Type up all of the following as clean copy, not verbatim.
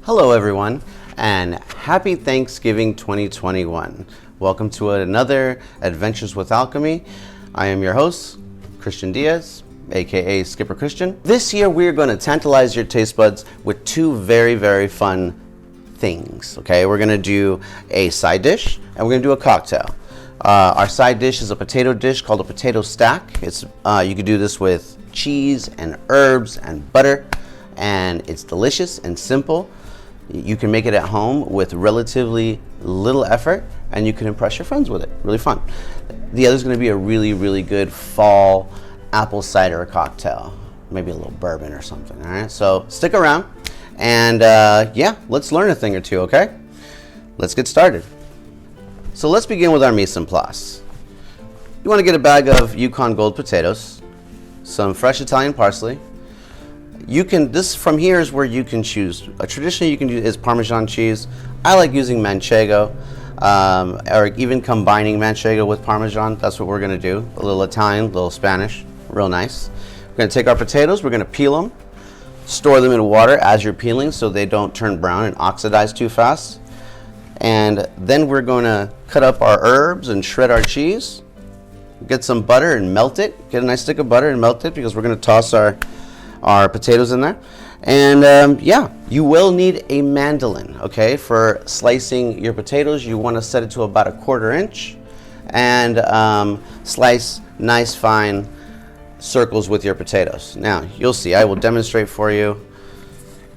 Hello everyone, and happy Thanksgiving 2021. Welcome to another Adventures with Alchemy. I am your host, Christian Diaz, aka Skipper Cristian. This year we're going to tantalize your taste buds with two very fun things. Okay, we're going to do a side dish and we're going to do a cocktail. Our side dish is a potato dish called a potato stack. It's you could do this with cheese and herbs and butter, and it's delicious and simple. You can make it at home with relatively little effort, and you can impress your friends with it. Really fun. The other is going to be a really good fall apple cider cocktail, maybe a little bourbon or something. All right, so stick around, and yeah, let's learn a thing or two. Okay, let's get started. So let's begin with our mise en place. You want to get a bag of Yukon Gold potatoes, some fresh Italian parsley. This from here is where you can choose. Traditionally you can use is Parmesan cheese. I like using Manchego, or even combining Manchego with Parmesan. That's what we're gonna do. A little Italian, a little Spanish, real nice. We're gonna take our potatoes, we're gonna peel them, store them in water as you're peeling so they don't turn brown and oxidize too fast. And then we're gonna cut up our herbs and shred our cheese. Get some butter and melt it. Get a nice stick of butter and melt it because we're gonna toss our potatoes in there. And yeah, you will need a mandolin, okay? For slicing your potatoes, you want to set it to about 1/4 inch and slice nice fine circles with your potatoes. Now, you'll see, I will demonstrate for you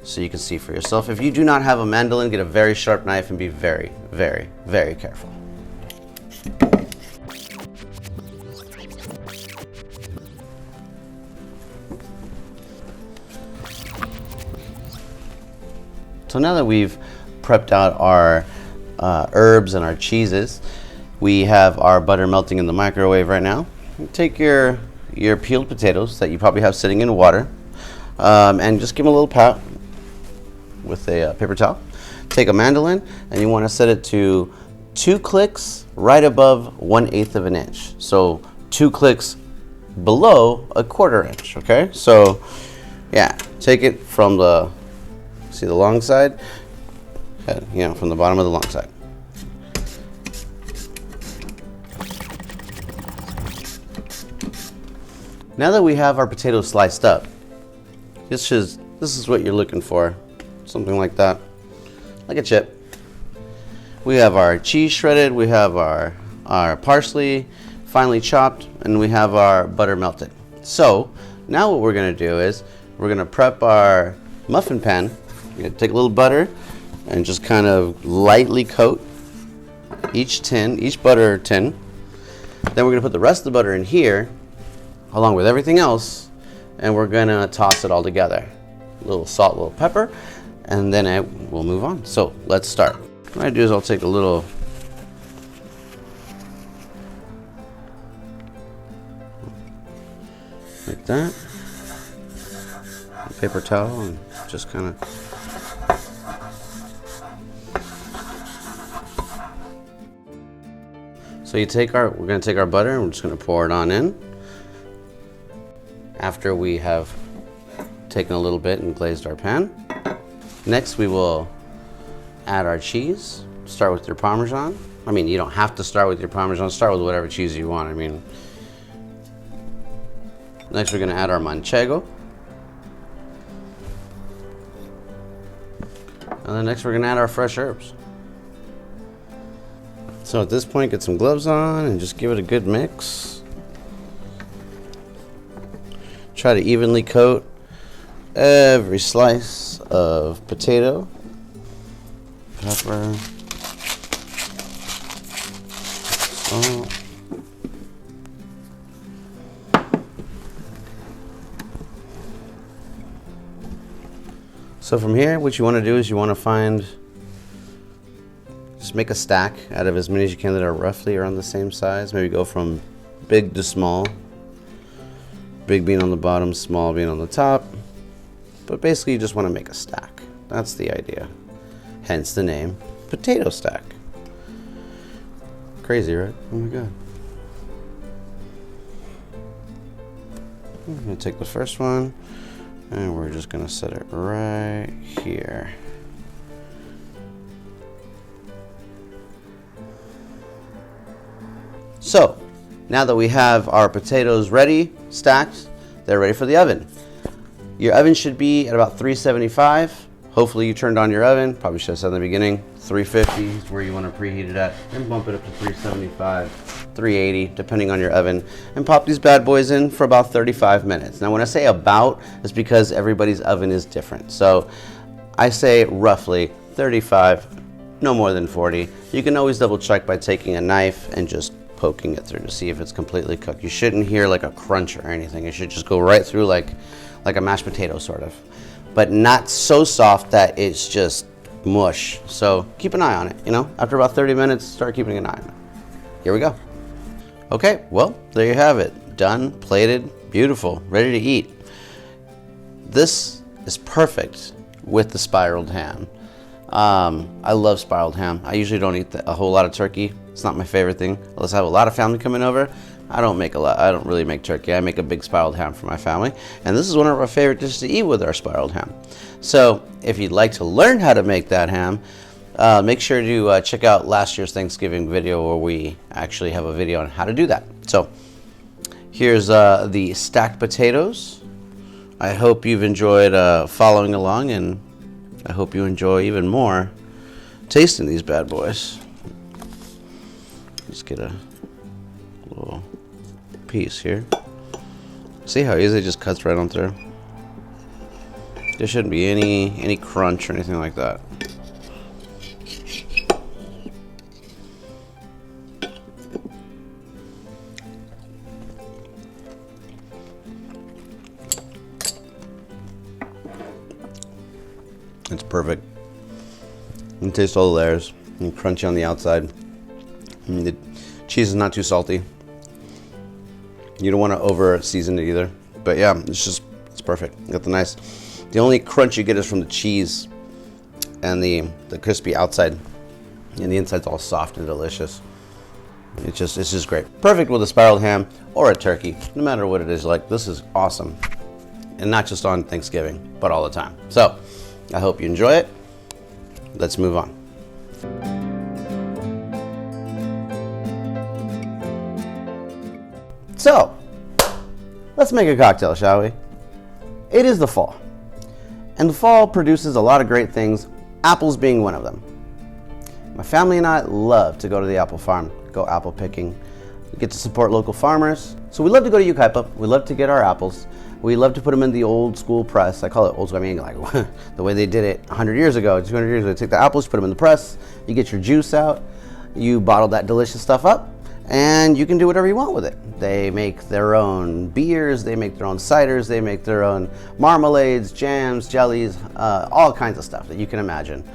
so you can see for yourself. If you do not have a mandolin, get a very sharp knife and be very careful. So now that we've prepped out our herbs and our cheeses, we have our butter melting in the microwave right now. Take your peeled potatoes that you probably have sitting in water, and just give them a little pat with a paper towel. Take a mandolin and you want to set it to 2 clicks right above 1/8 of an inch. So 2 clicks below 1/4 inch. Okay, so yeah, take it from the see the long side, from the bottom of the long side. Now that we have our potatoes sliced up, this is what you're looking for, something like that, like a chip. We have our cheese shredded, we have our parsley finely chopped, and we have our butter melted. So now what we're going to do is we're going to prep our muffin pan. You're going to take a little butter and just kind of lightly coat each butter tin. Then we're going to put the rest of the butter in here along with everything else, and we're going to toss it all together. A little salt, a little pepper, and then we'll move on. So let's start. What I do is I'll take a little like that, a paper towel, and just kind of so we're going to take our butter and we're just going to pour it on in. After we have taken a little bit and glazed our pan. Next we will add our cheese. Start with your Parmesan. I mean, you don't have to start with your Parmesan, start with whatever cheese you want. I mean, next we're going to add our Manchego. And then next we're going to add our fresh herbs. So at this point, get some gloves on and just give it a good mix. Try to evenly coat every slice of potato, pepper, salt. So from here, what you want to do is you want to just make a stack out of as many as you can that are roughly around the same size. Maybe go from big to small. Big being on the bottom, small being on the top. But basically you just want to make a stack. That's the idea. Hence the name, potato stack. Crazy, right? Oh my God. I'm going to take the first one and we're just going to set it right here. So now that we have our potatoes ready, stacked, they're ready for the oven. Your oven should be at about 375. Hopefully you turned on your oven. Probably should have said in the beginning, 350 is where you want to preheat it at, and bump it up to 375, 380, depending on your oven, and pop these bad boys in for about 35 minutes. Now when I say about, it's because everybody's oven is different. So I say roughly 35, no more than 40. You can always double check by taking a knife and just poking it through to see if it's completely cooked. You shouldn't hear like a crunch or anything. It should just go right through like a mashed potato sort of, but not so soft that it's just mush. So keep an eye on it, you know, after about 30 minutes, start keeping an eye on it. Here we go. Okay, well, there you have it. Done, plated, beautiful, ready to eat. This is perfect with the spiraled ham. I love spiraled ham. I usually don't eat a whole lot of turkey. It's not my favorite thing. Unless I have a lot of family coming over, I don't really make turkey. I make a big spiraled ham for my family. And this is one of our favorite dishes to eat with our spiraled ham. So if you'd like to learn how to make that ham, make sure to check out last year's Thanksgiving video where we actually have a video on how to do that. So here's the stacked potatoes. I hope you've enjoyed following along, and I hope you enjoy even more tasting these bad boys. Just get a little piece here. See how easy it just cuts right on through? There shouldn't be any crunch or anything like that. It's perfect. You can taste all the layers and crunchy on the outside. And the cheese is not too salty. You don't want to over season it either. But yeah, it's perfect. You got the only crunch you get is from the cheese and the crispy outside, and the inside's all soft and delicious. It's just great. Perfect with a spiraled ham or a turkey, no matter what it is like. This is awesome. And not just on Thanksgiving, but all the time. So I hope you enjoy it. Let's move on. So, let's make a cocktail, shall we? It is the fall. And the fall produces a lot of great things, apples being one of them. My family and I love to go to the apple farm, go apple picking. We get to support local farmers. So we love to go to Yucaipa. We love to get our apples. We love to put them in the old school press. I call it old school, I mean like the way they did it 100 years ago, 200 years ago. Take the apples, put them in the press, you get your juice out, you bottle that delicious stuff up, and you can do whatever you want with it. They make their own beers, they make their own ciders, they make their own marmalades, jams, jellies, all kinds of stuff that you can imagine.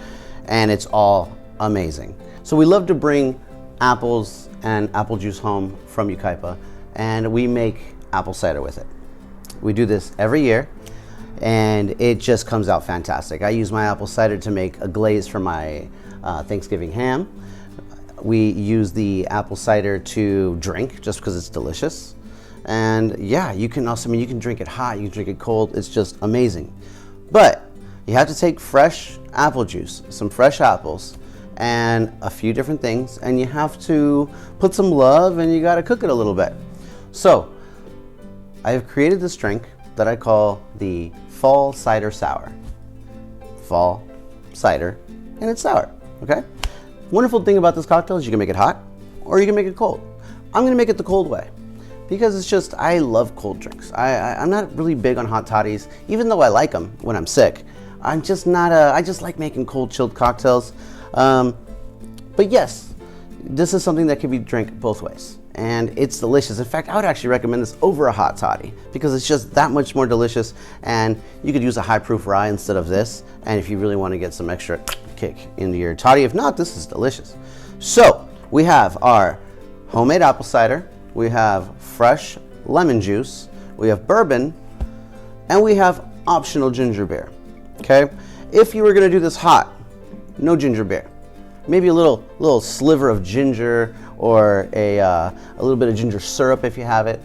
And it's all amazing. So we love to bring apples and apple juice home from Yucaipa, and we make apple cider with it. We do this every year, and it just comes out fantastic. I use my apple cider to make a glaze for my Thanksgiving ham. We use the apple cider to drink just because it's delicious. And yeah, you can also, you can drink it hot, you can drink it cold. It's just amazing. But you have to take fresh apple juice, some fresh apples, and a few different things, and you have to put some love, and you got to cook it a little bit. So I have created this drink that I call the Fall Cider Sour. Fall cider, and it's sour, okay? Wonderful thing about this cocktail is you can make it hot, or you can make it cold. I'm gonna make it the cold way, because it's just, I love cold drinks. I'm not really big on hot toddies, even though I like them when I'm sick. I'm just not I just like making cold chilled cocktails. But yes, this is something that can be drank both ways, and it's delicious. In fact, I would actually recommend this over a hot toddy because it's just that much more delicious, and you could use a high proof rye instead of this, and if you really want to get some extra kick into your toddy. If not, this is delicious. So we have our homemade apple cider, we have fresh lemon juice, we have bourbon, and we have optional ginger beer. Okay, if you were going to do this hot, no ginger beer. Maybe a little sliver of ginger, or a little bit of ginger syrup if you have it,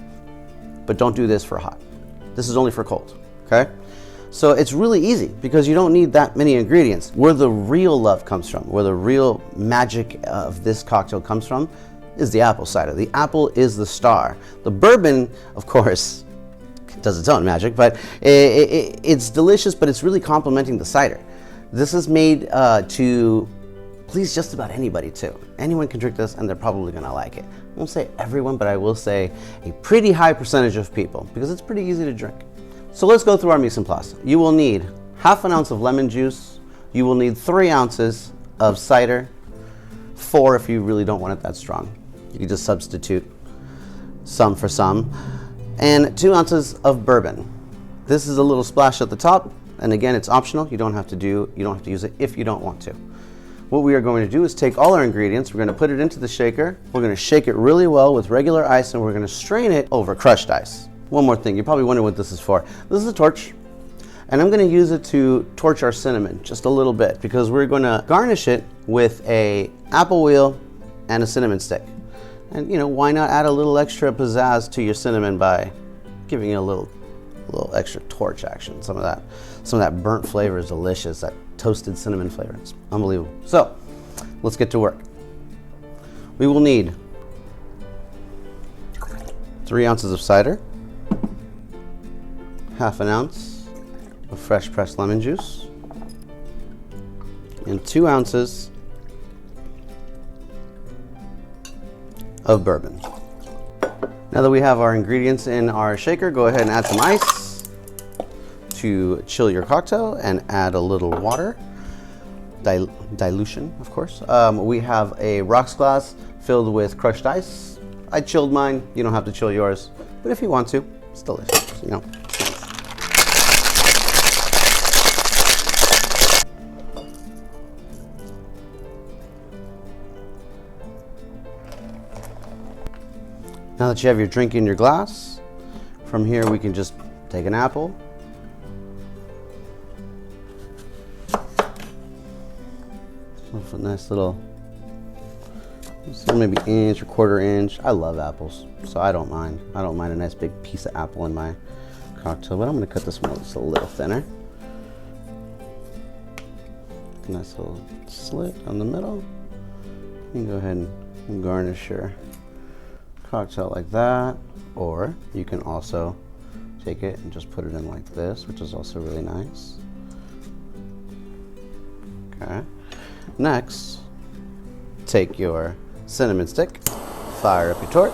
but don't do this for hot. This is only for cold, okay? So it's really easy because you don't need that many ingredients. Where the real love comes from, where the real magic of this cocktail comes from, is the apple cider. The apple is the star. The bourbon, of course, does its own magic, but it's delicious, but it's really complementing the cider. This is made to please just about anybody too. Anyone can drink this and they're probably gonna like it. I won't say everyone, but I will say a pretty high percentage of people because it's pretty easy to drink. So let's go through our mise en place. You will need ½ ounce of lemon juice. You will need 3 ounces of cider, 4 if you really don't want it that strong. You can just substitute some for some. And 2 ounces of bourbon. This is a little splash at the top, and again, it's optional. You don't have to use it if you don't want to. What we are going to do is take all our ingredients, we're going to put it into the shaker, we're going to shake it really well with regular ice, and we're going to strain it over crushed ice. One more thing, you're probably wondering what this is for. This is a torch, and I'm going to use it to torch our cinnamon just a little bit because we're going to garnish it with a apple wheel and a cinnamon stick. And you know, why not add a little extra pizzazz to your cinnamon by giving it a little extra torch action. Some of that burnt flavor is delicious. That toasted cinnamon flavor, it's unbelievable. So let's get to work. We will need 3 ounces of cider, ½ ounce of fresh pressed lemon juice, and 2 ounces of bourbon. Now that we have our ingredients in our shaker, go ahead and add some ice to chill your cocktail and add a little water, dilution of course. We have a rocks glass filled with crushed ice. I chilled mine, you don't have to chill yours, but if you want to, it's delicious, you know. Now that you have your drink in your glass, from here we can just take an apple, a nice little, maybe inch or quarter inch. I love apples, so I don't mind. I don't mind a nice big piece of apple in my cocktail, but I'm going to cut this one just a little thinner. Nice little slit on the middle. You can go ahead and garnish your cocktail like that, or you can also take it and just put it in like this, which is also really nice. Okay. Next, take your cinnamon stick, fire up your torch,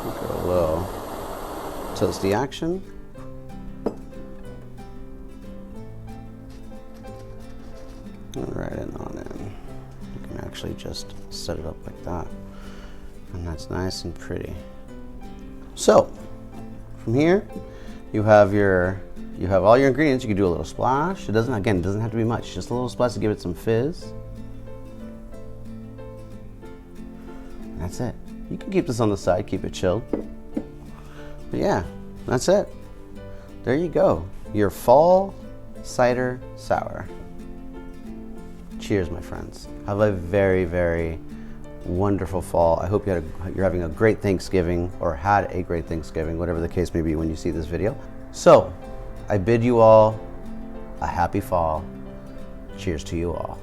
give it a little toasty action. And right in on in. You can actually just set it up like that. And that's nice and pretty. So, from here, you have all your ingredients. You can do a little splash. It doesn't have to be much. Just a little splash to give it some fizz. And that's it. You can keep this on the side, keep it chilled. But yeah, that's it. There you go. Your Fall Cider Sour. Cheers, my friends. Have a very, very wonderful fall. I hope you're having a great Thanksgiving, or had a great Thanksgiving, whatever the case may be when you see this video. So, I bid you all a happy fall. Cheers to you all.